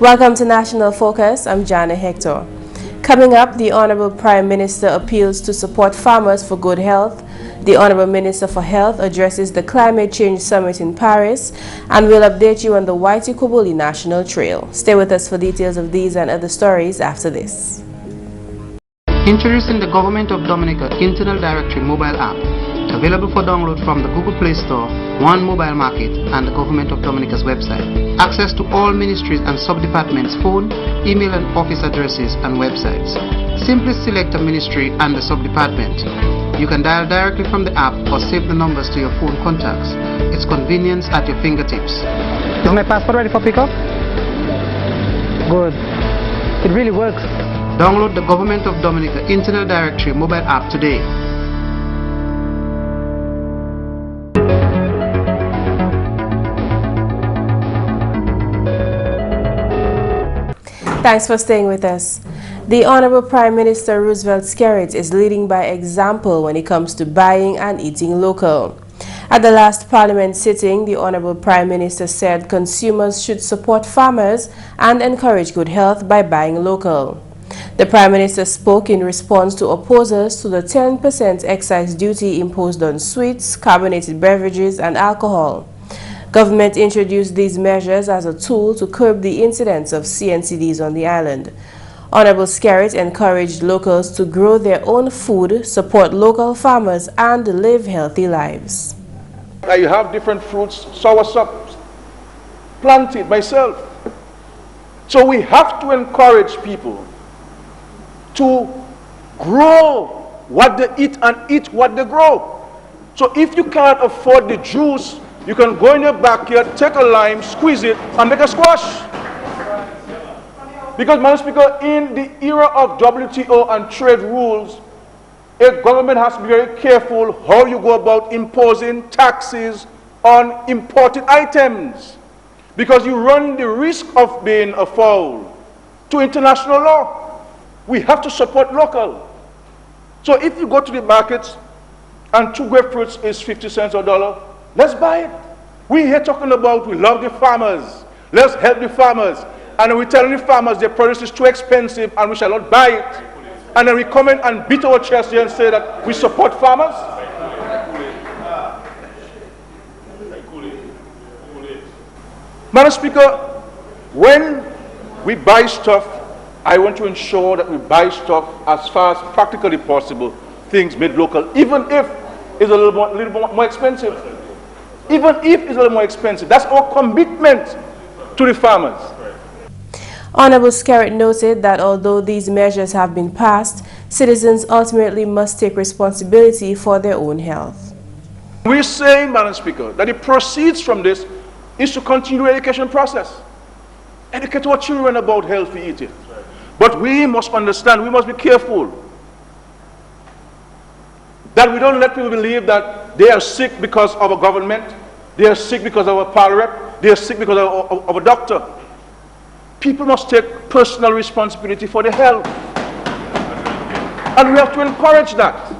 Welcome to National Focus. I'm Jarna Hector. Coming up, the Honorable Prime Minister appeals to support farmers for good health. The Honorable Minister for Health addresses the Climate Change Summit in Paris, and we'll update you on the Waitukubuli National Trail. Stay with us for details of these and other stories after this. Introducing the Government of Dominica Internal Directory mobile app, available for download from the Google Play Store, One Mobile Market, and the Government of Dominica's website. Access to all ministries and sub-departments' phone, email and office addresses and websites. Simply select a ministry and the sub-department. You can dial directly from the app or save the numbers to your phone contacts. It's convenience at your fingertips. Is my passport ready for pickup? Good. It really works. Download the Government of Dominica Internal Directory mobile app today. Thanks for staying with us. The Honorable Prime Minister Roosevelt Skerrit is leading by example when it comes to buying and eating local. At the last Parliament sitting, the Honorable Prime Minister said consumers should support farmers and encourage good health by buying local. The Prime Minister spoke in response to opposers to the 10% excise duty imposed on sweets, carbonated beverages and alcohol. Government introduced these measures as a tool to curb the incidence of CNCDs on the island. Honorable Skerrit encouraged locals to grow their own food, support local farmers, and live healthy lives. I have different fruits, soursop, planted myself. So we have to encourage people to grow what they eat and eat what they grow. So if you can't afford the juice, you can go in your backyard, take a lime, squeeze it, and make a squash. Because, Madam Speaker, in the era of WTO and trade rules, a government has to be very careful how you go about imposing taxes on imported items. Because you run the risk of being a foul to international law. We have to support local. So if you go to the markets and 2 grapefruits is 50 cents or $1, let's buy it. We're here talking about we love the farmers. Let's help the farmers. And we're telling the farmers their produce is too expensive and we shall not buy it. And then we come in and beat our chest here and say that we support farmers. Madam Speaker, when we buy stuff, I want to ensure that we buy stuff as far as practically possible, things made local, even if it's a little more expensive. Even if it's a little more expensive. That's our commitment to the farmers. Honorable Skerrit noted that although these measures have been passed, citizens ultimately must take responsibility for their own health. We're saying, Madam Speaker, that the proceeds from this is to continue the education process. Educate our children about healthy eating. But we must understand, we must be careful that we don't let people believe that they are sick because of a government, they are sick because of a power rep, they are sick because of a doctor. People must take personal responsibility for their health. And we have to encourage that.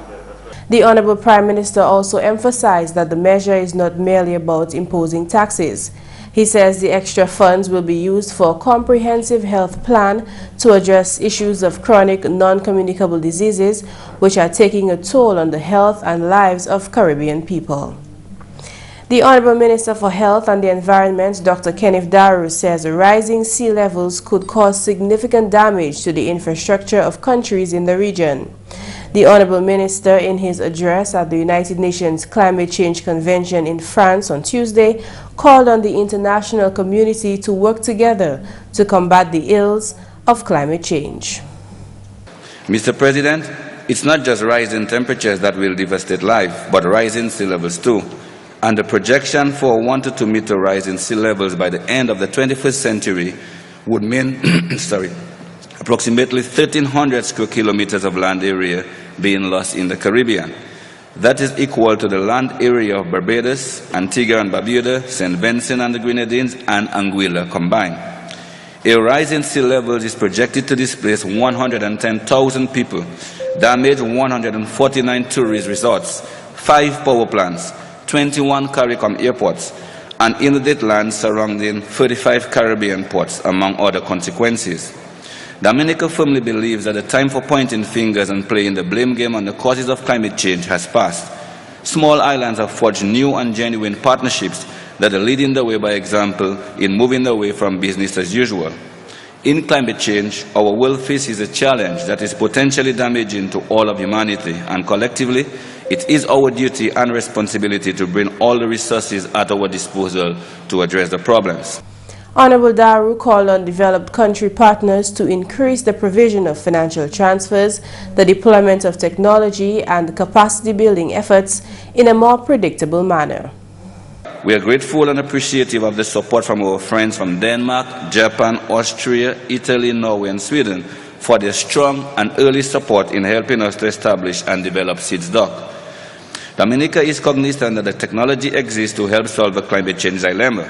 The Honorable Prime Minister also emphasized that the measure is not merely about imposing taxes. He says the extra funds will be used for a comprehensive health plan to address issues of chronic non-communicable diseases which are taking a toll on the health and lives of Caribbean people. The Honorable Minister for Health and the Environment, Dr. Kenneth Daru, says rising sea levels could cause significant damage to the infrastructure of countries in the region. The Honorable Minister, in his address at the United Nations Climate Change Convention in France on Tuesday, called on the international community to work together to combat the ills of climate change. Mr. President, it's not just rising temperatures that will devastate life, but rising sea levels too. And the projection for a 1 to 2 meter rise in sea levels by the end of the 21st century would mean approximately 1,300 square kilometers of land area being lost in the Caribbean. That is equal to the land area of Barbados, Antigua and Barbuda, St. Vincent and the Grenadines, and Anguilla combined. A rise in sea levels is projected to displace 110,000 people, damage 149 tourist resorts, 5 power plants, 21 CARICOM airports, and inundate lands surrounding 35 Caribbean ports, among other consequences. Dominica firmly believes that the time for pointing fingers and playing the blame game on the causes of climate change has passed. Small islands have forged new and genuine partnerships that are leading the way by example in moving away from business as usual. In climate change, our world faces a challenge that is potentially damaging to all of humanity, and collectively, it is our duty and responsibility to bring all the resources at our disposal to address the problems. Honorable Daru called on developed country partners to increase the provision of financial transfers, the deployment of technology, and capacity building efforts in a more predictable manner. We are grateful and appreciative of the support from our friends from Denmark, Japan, Austria, Italy, Norway, and Sweden for their strong and early support in helping us to establish and develop SEEDS Doc. Dominica is cognizant that the technology exists to help solve the climate change dilemma.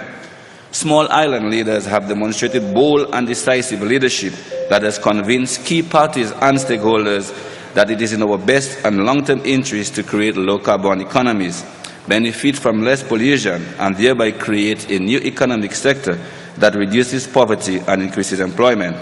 Small island leaders have demonstrated bold and decisive leadership that has convinced key parties and stakeholders that it is in our best and long-term interest to create low-carbon economies, benefit from less pollution, and thereby create a new economic sector that reduces poverty and increases employment.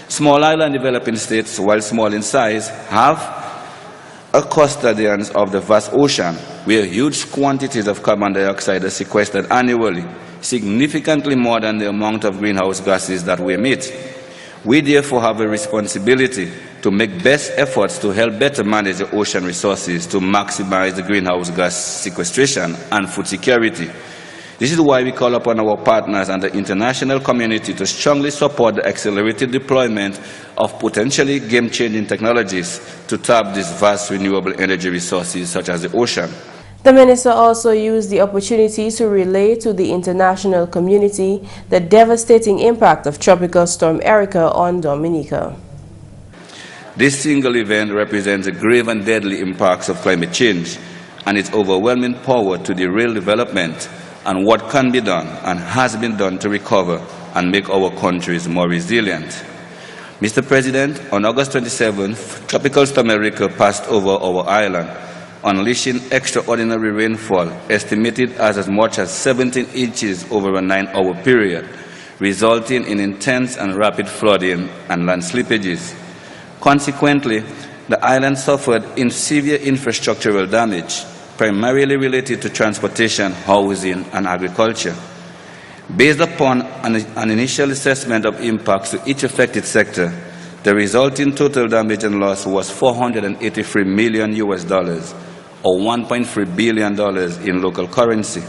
Small island developing states, while small in size, are custodians of the vast ocean, where huge quantities of carbon dioxide are sequestered annually, significantly more than the amount of greenhouse gases that we emit. We therefore have a responsibility to make best efforts to help better manage the ocean resources to maximize the greenhouse gas sequestration and food security. This is why we call upon our partners and the international community to strongly support the accelerated deployment of potentially game-changing technologies to tap these vast renewable energy resources such as the ocean. The minister also used the opportunity to relay to the international community the devastating impact of Tropical Storm Erica on Dominica. This single event represents the grave and deadly impacts of climate change and its overwhelming power to derail development and what can be done and has been done to recover and make our countries more resilient. Mr. President, on August 27th, Tropical Storm Erica passed over our island, unleashing extraordinary rainfall estimated as much as 17 inches over a 9-hour period, resulting in intense and rapid flooding and land slippages. Consequently, the island suffered severe infrastructural damage, primarily related to transportation, housing, and agriculture. Based upon an initial assessment of impacts to each affected sector, the resulting total damage and loss was $483 million US, or $1.3 billion in local currency.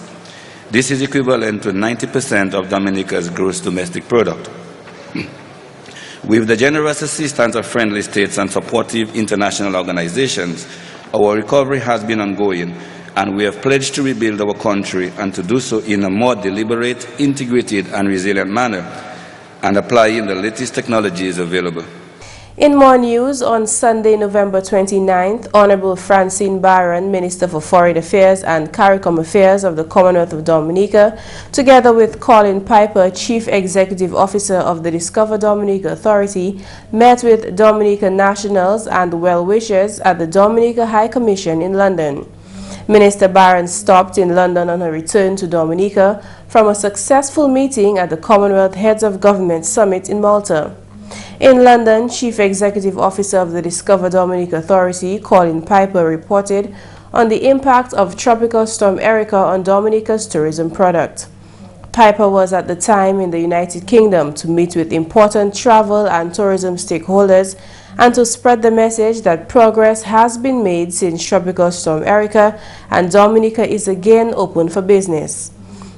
This is equivalent to 90% of Dominica's gross domestic product. With the generous assistance of friendly states and supportive international organizations, our recovery has been ongoing, and we have pledged to rebuild our country and to do so in a more deliberate, integrated, and resilient manner, and applying the latest technologies available. In more news, on Sunday, November 29th, Honorable Francine Barron, Minister for Foreign Affairs and CARICOM Affairs of the Commonwealth of Dominica, together with Colin Piper, Chief Executive Officer of the Discover Dominica Authority, met with Dominica nationals and well-wishers at the Dominica High Commission in London. Minister Barron stopped in London on her return to Dominica from a successful meeting at the Commonwealth Heads of Government Summit in Malta. In London, Chief Executive Officer of the Discover Dominica Authority, Colin Piper, reported on the impact of Tropical Storm Erica on Dominica's tourism product. Piper was at the time in the United Kingdom to meet with important travel and tourism stakeholders and to spread the message that progress has been made since Tropical Storm Erica and Dominica is again open for business.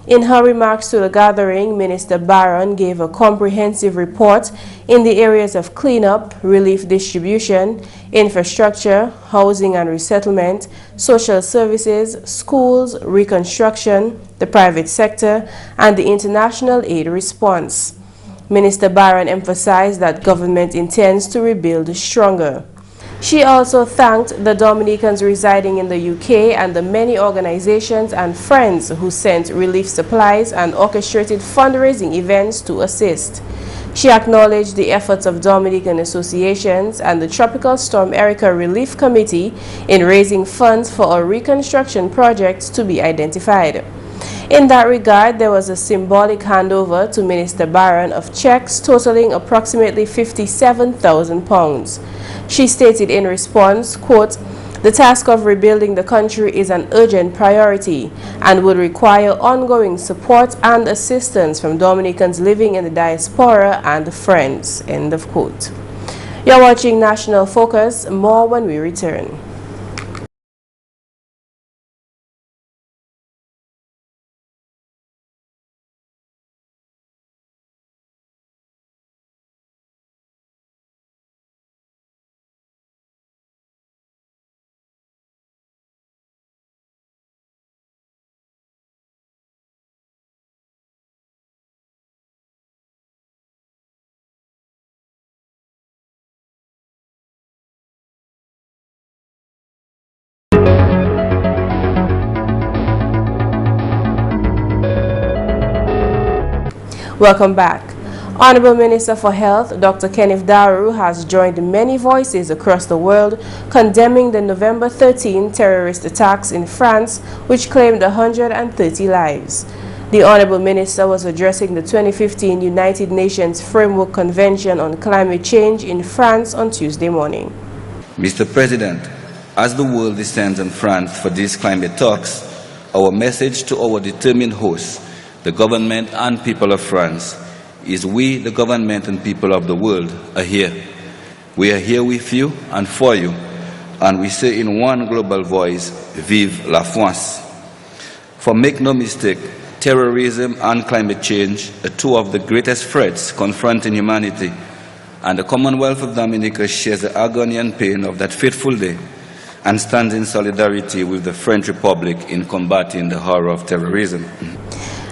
In her remarks to the gathering, Minister Barron gave a comprehensive report in the areas of cleanup, relief distribution, infrastructure, housing and resettlement, social services, schools, reconstruction, the private sector, and the international aid response. Minister Barron emphasized that government intends to rebuild stronger. She also thanked the Dominicans residing in the UK and the many organizations and friends who sent relief supplies and orchestrated fundraising events to assist. She acknowledged the efforts of Dominican associations and the Tropical Storm Erica Relief Committee in raising funds for a reconstruction project to be identified. In that regard, there was a symbolic handover to Minister Barron of checks totaling approximately £57,000. She stated in response, quote, "The task of rebuilding the country is an urgent priority and would require ongoing support and assistance from Dominicans living in the diaspora and friends," end of quote. You're watching National Focus. More when we return. Welcome back. Honorable Minister for Health, Dr. Kenneth Daru, has joined many voices across the world condemning the November 13 terrorist attacks in France, which claimed 130 lives. The Honorable Minister was addressing the 2015 United Nations Framework Convention on Climate Change in France on Tuesday morning. Mr. President, as the world descends on France for these climate talks, our message to our determined hosts, the government and people of France, is we, the government and people of the world, are here. We are here with you and for you, and we say in one global voice, Vive la France. For make no mistake, terrorism and climate change are two of the greatest threats confronting humanity, and the Commonwealth of Dominica shares the agony and pain of that fateful day and stands in solidarity with the French Republic in combating the horror of terrorism.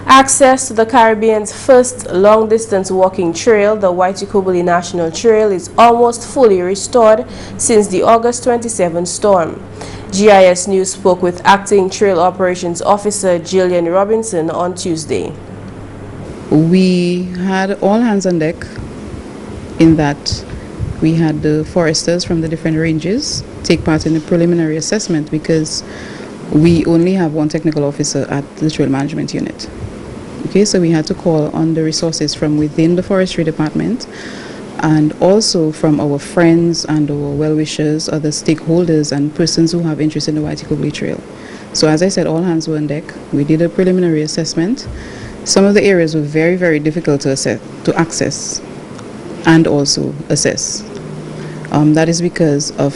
Access to the Caribbean's first long-distance walking trail, the Waitukubuli National Trail, is almost fully restored since the August 27 storm. GIS News spoke with Acting Trail Operations Officer Jillian Robinson on Tuesday. We had all hands on deck in that we had the foresters from the different ranges take part in the preliminary assessment because we only have one technical officer at the trail management unit. Okay, so we had to call on the resources from within the forestry department and also from our friends and our well-wishers, other stakeholders and persons who have interest in the Waitukubuli Trail. So as I said, all hands were on deck. We did a preliminary assessment. Some of the areas were very, very difficult to access and also assess. That is because of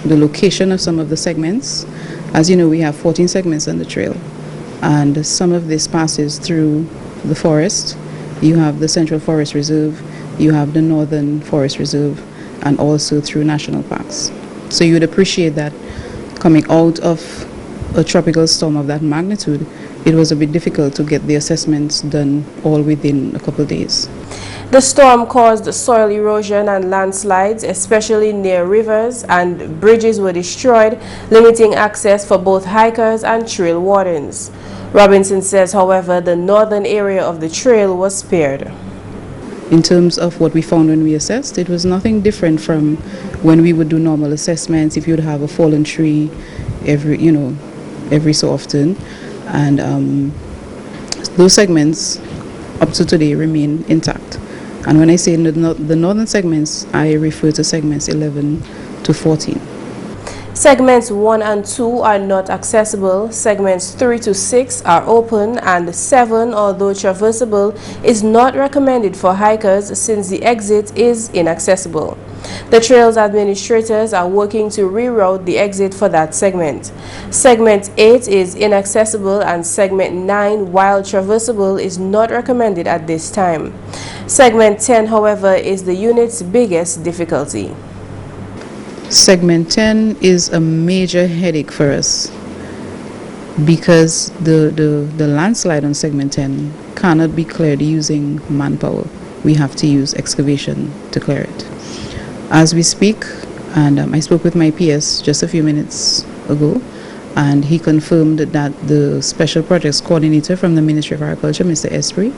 the location of some of the segments. As you know, we have 14 segments on the trail, and some of this passes through the forest. You have the Central Forest Reserve, you have the Northern Forest Reserve, and also through national parks. So you would appreciate that coming out of a tropical storm of that magnitude, it was a bit difficult to get the assessments done all within a couple of days. The storm caused soil erosion and landslides, especially near rivers, and bridges were destroyed, limiting access for both hikers and trail wardens. Robinson says, however, the northern area of the trail was spared. In terms of what we found when we assessed, it was nothing different from when we would do normal assessments. If you'd have a fallen tree every so often, and those segments up to today remain intact. And when I say the northern segments, I refer to segments 11 to 14. Segments 1 and 2 are not accessible. Segments 3 to 6 are open, and 7, although traversable, is not recommended for hikers since the exit is inaccessible. The trail's administrators are working to reroute the exit for that segment. Segment 8 is inaccessible, and segment 9, while traversable, is not recommended at this time. Segment 10, however, is the unit's biggest difficulty. Segment 10 is a major headache for us because the landslide on segment 10 cannot be cleared using manpower. We have to use excavation to clear it. As we speak, and I spoke with my PS just a few minutes ago, and he confirmed that the Special Projects Coordinator from the Ministry of Agriculture, Mr. Esprit,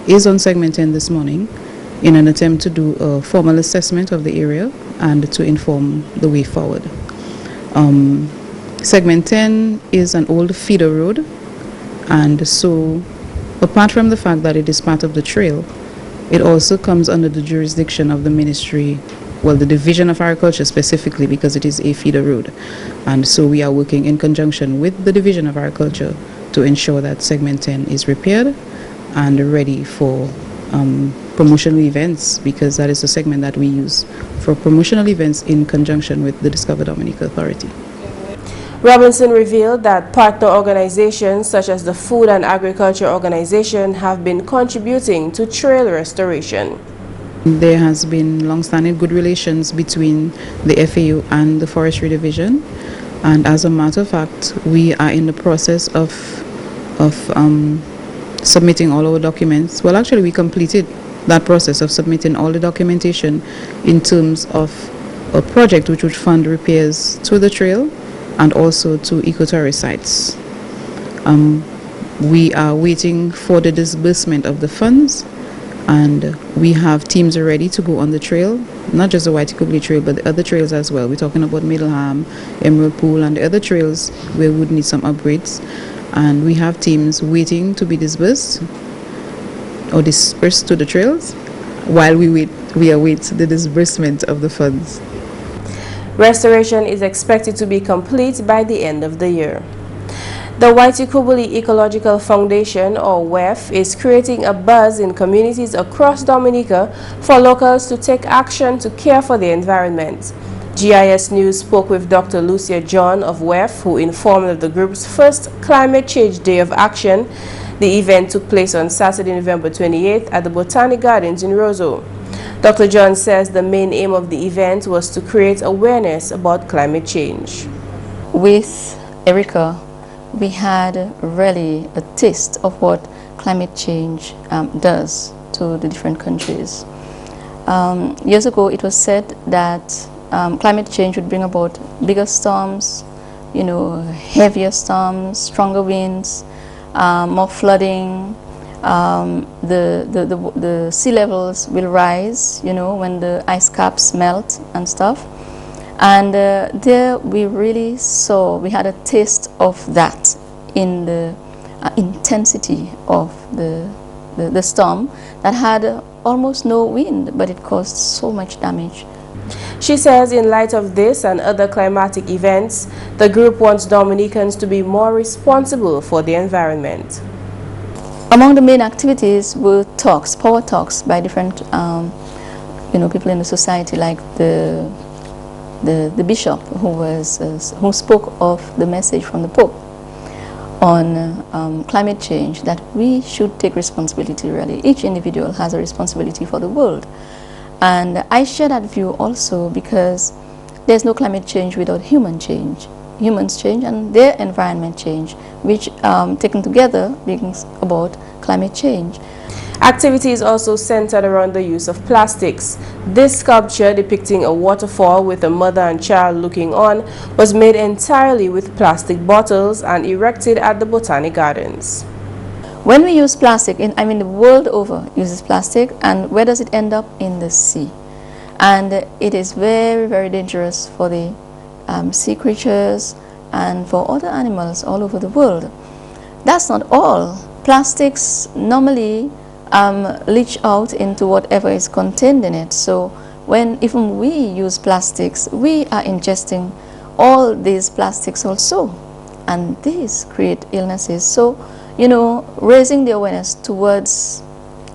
is on segment 10 this morning in an attempt to do a formal assessment of the area and to inform the way forward. Segment 10 is an old feeder road And so, apart from the fact that it is part of the trail, it also comes under the jurisdiction of the ministry, well, the Division of Agriculture specifically, because it is a feeder road. And so we are working in conjunction with the Division of Agriculture to ensure that segment 10 is repaired and ready for promotional events, because that is the segment that we use for promotional events in conjunction with the Discover Dominica Authority. Robinson revealed that partner organizations such as the Food and Agriculture Organization have been contributing to trail restoration. There has been long-standing good relations between the FAO and the Forestry Division, and as a matter of fact, we are in the process of submitting all our documents. Well, actually, we completed that process of submitting all the documentation in terms of a project which would fund repairs to the trail and also to ecotourist sites. We are waiting for the disbursement of the funds, and we have teams ready to go on the trail, not just the Waitukubuli Trail, but the other trails as well. We're talking about Middleham, Emerald Pool, and the other trails where we would need some upgrades. And we have teams waiting to be disbursed or dispersed to the trails while we await the disbursement of the funds. Restoration is expected to be complete by the end of the year. The Waitukubuli Ecological Foundation, or WEF, is creating a buzz in communities across Dominica for locals to take action to care for the environment. GIS News spoke with Dr. Luce of WEF, who informed of the group's first Climate Change Day of Action. The event took place on Saturday, November 28th at the Botanic Gardens in Roseau. Dr. John says the main aim of the event was to create awareness about climate change. With Erica, we had really a taste of what climate change does to the different countries. Years ago, it was said that climate change would bring about bigger storms, heavier storms, stronger winds, more flooding. The sea levels will rise, when the ice caps melt and stuff. And there we really saw, we had a taste of that in the intensity of the storm that had almost no wind, but it caused so much damage. She says in light of this and other climatic events, the group wants Dominicans to be more responsible for the environment. Among the main activities were talks, power talks by different people in the society, like the bishop who spoke of the message from the Pope on climate change, that we should take responsibility really. Each individual has a responsibility for the world. And I share that view also because there's no climate change without human change. Humans change and their environment change, which taken together brings about climate change. Activities also centered around the use of plastics. This sculpture depicting a waterfall with a mother and child looking on was made entirely with plastic bottles and erected at the Botanic Gardens. When we use plastic, the world over uses plastic, and where does it end up? In the sea. And it is very, very dangerous for the sea creatures and for other animals all over the world. That's not all. Plastics normally leach out into whatever is contained in it. So when even we use plastics, we are ingesting all these plastics also, and these create illnesses. So raising the awareness towards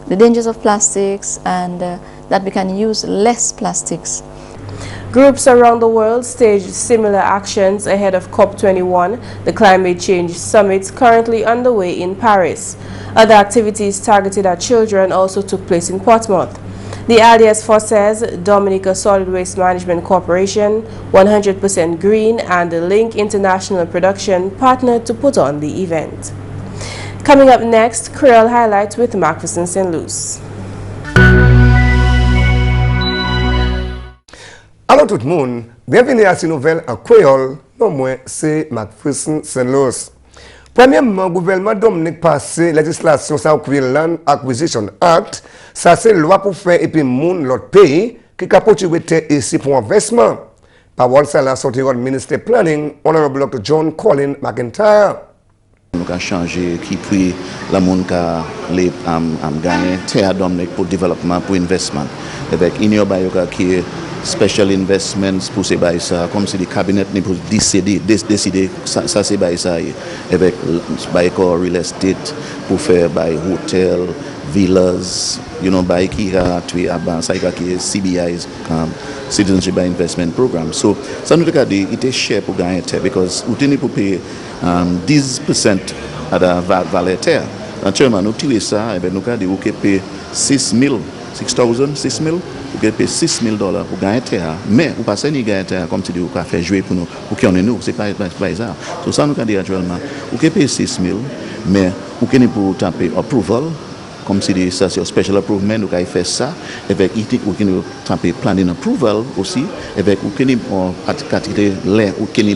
the dangers of plastics and that we can use less plastics. Groups around the world staged similar actions ahead of COP21, the climate change summit currently underway in Paris. Other activities targeted at children also took place in Portsmouth. The alias for says Dominica Solid Waste Management Corporation, 100% Green, and the Link International Production partnered to put on the event. Coming up next, Creole Highlights with McPherson St. Luce. Allô tout le monde, bienvenue à cette nouvelle en créole. Non, moi, c'est McPherson St. Luce. Premièrement, le gouvernement Dominique passé législation South Land Acquisition Act, ça c'est loi pour faire et puis moun l'autre pays qui capote ici pour investissement. Parole ça la sortie du ministre planning, honorable Dr. John Colin McIntyre. Nous avons changé qui puis la monde qui a gagné terre Dominique pour développement, pour investissement. Avec Inyobayoka qui est special investments pour ces bails comme si le cabinet pour décider ça c'est bails ça avec bail real estate pour faire bail hôtel villas bail qui a tué avant ça qui est CBI's Citizenship by Investment Program. So ça nous regarde il était cher pour gagner terre because vous tenez pour payer 10% à la valeur terre. Naturellement nous tirer ça et ben nous regarde vous payer 6,000 vous payez $6,000 pour gagner terre, mais vous passez ni gagner terre comme si vous avez fait jouer pour nous, pour qu'on ait nous, c'est pas ça. So ça nous dit actuellement, vous payez 6,000, mais vous pouvez pour taper approval, comme si ça c'est un special approval, vous pouvez faire ça, avec vous pouvez taper planning approval aussi, avec vous pouvez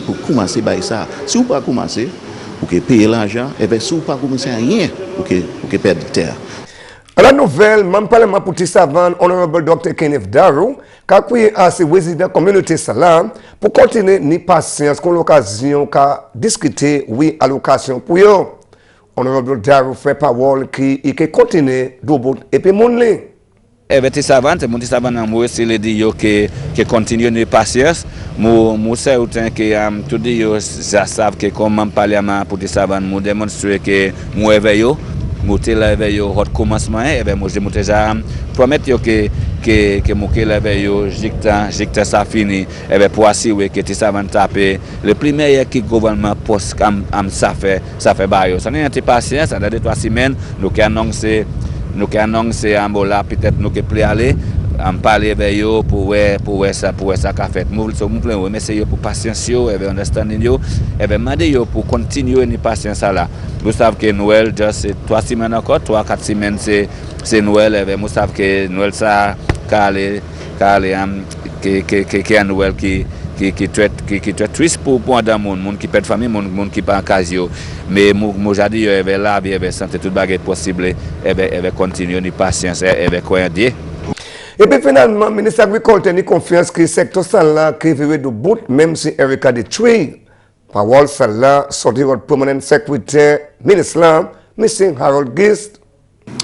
pour commencer par ça. Si vous ne pouvez pas commencer, vous pouvez payer l'argent, et bien si vous ne pouvez pas commencer à rien, vous pouvez perdre terre. À la nouvelle, même parlement pour Tissavan, Honorable Dr. Kenneth Darrow, qui a ses résidents communauté salam pour continuer ni patience qu'on l'occasion qu'à discuter oui à l'occasion pour eux. Honorable Darrow fait parole qui continue d'où et puis mon ligne. Tissavan, c'est mon Tissavan moi c'est le dire que continue ni patience. Moi c'est autant que tout dire ça savent que comme parlement pour Tissavan moi démontrer que moi éveillé monter la veille au commencement et ben moi je monte déjà promettre que mon la veille jicta ça fini et ben pour assurer que ça va taper le premier qui gouvernement poste am ça fait bail ça n'est pas patient ça dans 2-3 semaines nous qui annoncer en là peut-être nous qui peut aller en parler avec eux pour ça qu'a fait moi plein remercier pour patience yo et understanding yo et demander yo pour continuer ni patience là vous savez que Noël juste 3 semaines encore 3-4 semaines c'est Noël et vous savez que Noël ça calé qui est Noël qui très triste pour dans monde qui perd famille monde qui pas occasion mais moi j'ai dit avec la vie avec santé toute baguette possible et continuer ni patience et quoi dire. Et puis finalement, le ministre de l'Agriculture a confiance que le secteur là qui vivait de bout, même si Erika de Tree, parole là, sorti votre permanent secrétaire, ministre là, M. Harold Gist.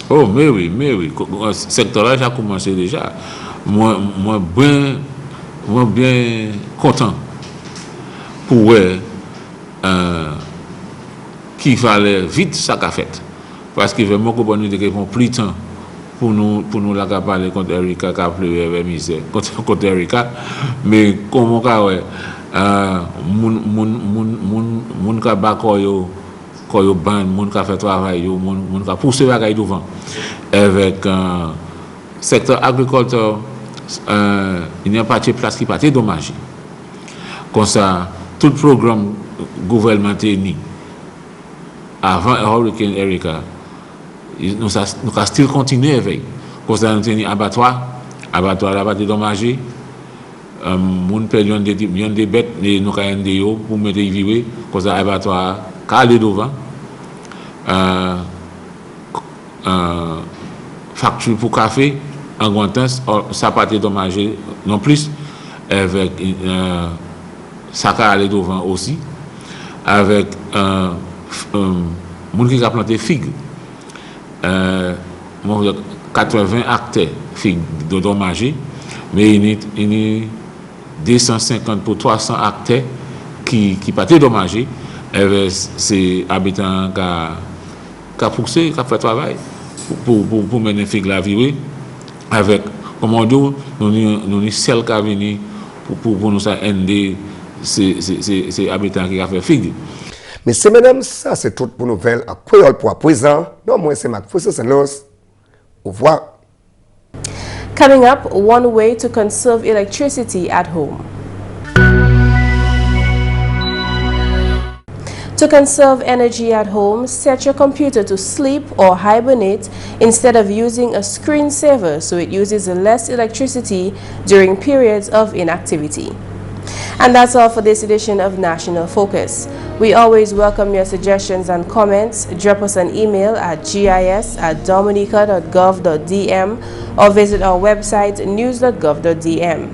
Oh, mais oui, le secteur là, j'ai commencé déjà. Moi bien content pour qu'il fallait vite ça qu'a fait. Parce que vraiment, qu'on a plus de temps. Pour nous la parler contre Erika qui a pleuré avec misère contre Erika mais comment ouais mon ka ba koyo ban mon ka fait travail yo mon ka pousser bagaille devant avec secteur agriculteur il n'y a pas de place qui pas dommage comme ça tout programme gouvernemental ni avant Hurricane Erika nous avons still continué avec parce que nous avons abattoir là pas dédommagé mon période des bêtes nous avons pour mettre vivre parce que abattoir calé devant facture pour café en grand temps ça pas dédommagé non plus avec ça calé devant aussi avec mon qui a planté figue 80 hectares de dommages, mais il y a 250 pour 300 hectares qui pas été dommagés. C'est habitants qui ont poussé, qui ont fait travail pour mener figue la vie avec, comme on dit, nous sommes celles qui sont venues pour nous aider ces habitants qui ont fait figue. Mais c'est mesdames, ça c'est tout pour nouvelle à Creole pour à présent. Non, moi c'est McPherson. Au revoir. Coming up, one way to conserve electricity at home. To conserve energy at home, set your computer to sleep or hibernate instead of using a screensaver so it uses less electricity during periods of inactivity. And that's all for this edition of National Focus. We always welcome your suggestions and comments. Drop us an email at gis@dominica.gov.dm or visit our website news.gov.dm.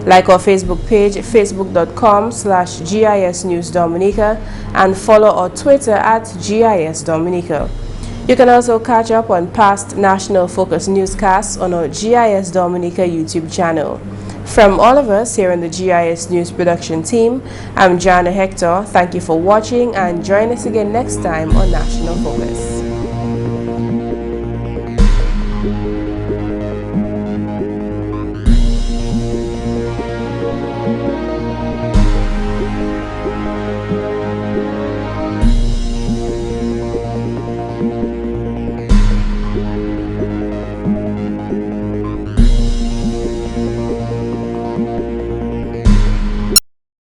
Like our Facebook page, facebook.com/GIS News Dominica, and follow our Twitter @GIS Dominica. You can also catch up on past National Focus newscasts on our GIS Dominica YouTube channel. From all of us here in the GIS News production team, I'm Jarna Hector. Thank you for watching and join us again next time on National Focus.